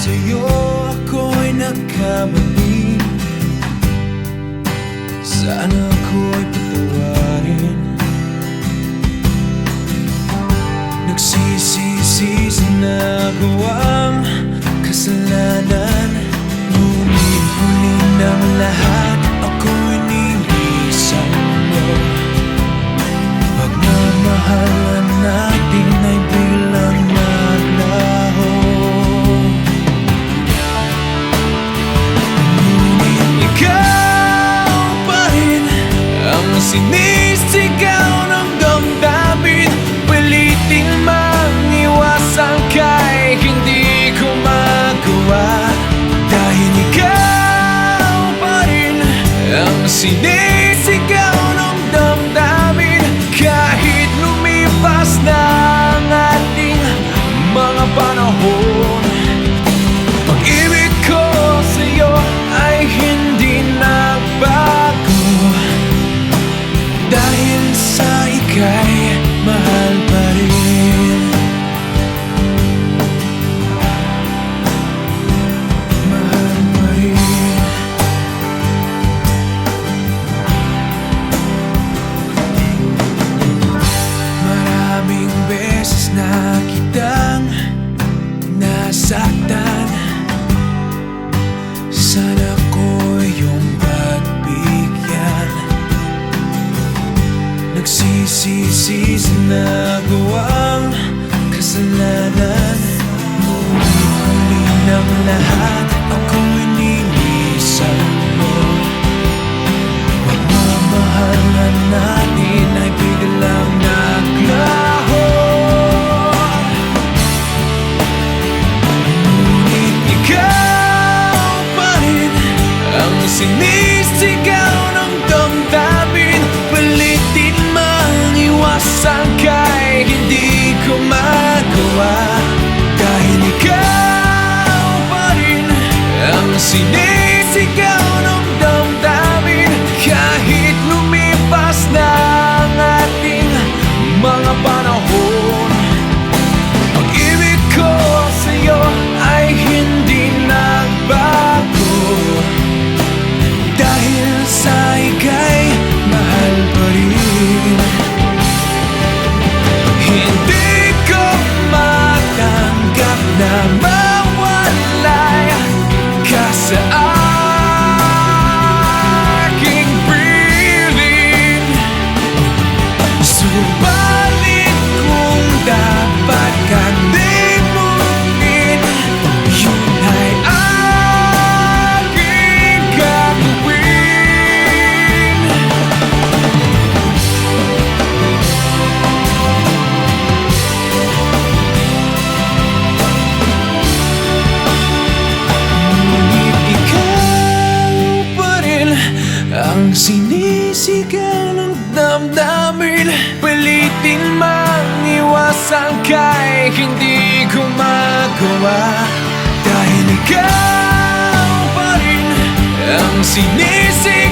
sa'yo ako'y nagkamali. Sana ako'y patawarin. Nagsisisi sa nagawang kasalanan. Ngunit huli ng lahat ako'y nilisan mo. Pagmamahalan natin ay biglang naglaho. Ngunit ikaw pa rin ang sinisigaw ng damdamin. Pilitin mang iwasan ka'y hindi ko magawa. Dahil ikaw pa rin ang sinisigaw ng damdamin. Kahit lumipas na ang ating mga panahon, pag-ibig ko sa'yo ay hindi nagbago. Dahil sa ika'y mahal pa rin. Mahal pa rin. Maraming beses na kitang nasaktan. Sana ko iyong pagbigyan. Nagsisisi sa nagawang kasalanan. Ngunit huli ng lahat ako'y nilisan mo. Pagmamahalan natin ay biglang naglaho. Ngunit ikaw pa rin ang sinisigaw ng damdamin. Pilitin mang iwasan ka'y hindi ko magawa. Dahil ikaw pa rin ang sinisigaw ng damdamin. Kahit lumipas na ang ating mga panahon, pag-ibig ko sa'yo ay hindi nagbago. Dahil sa ika'y mahal pa rin. Hindi ko matanggap na mawalay ka sa aking piling. Subalit kung dapat kang limutin, yun ay aking gagawin. Ngunit ikaw pa rin ang sinisigaw ng damdamin. Pilitin mang iwasan ka'y hindi ko magawa. Dahil ikaw pa rin ang sinisigaw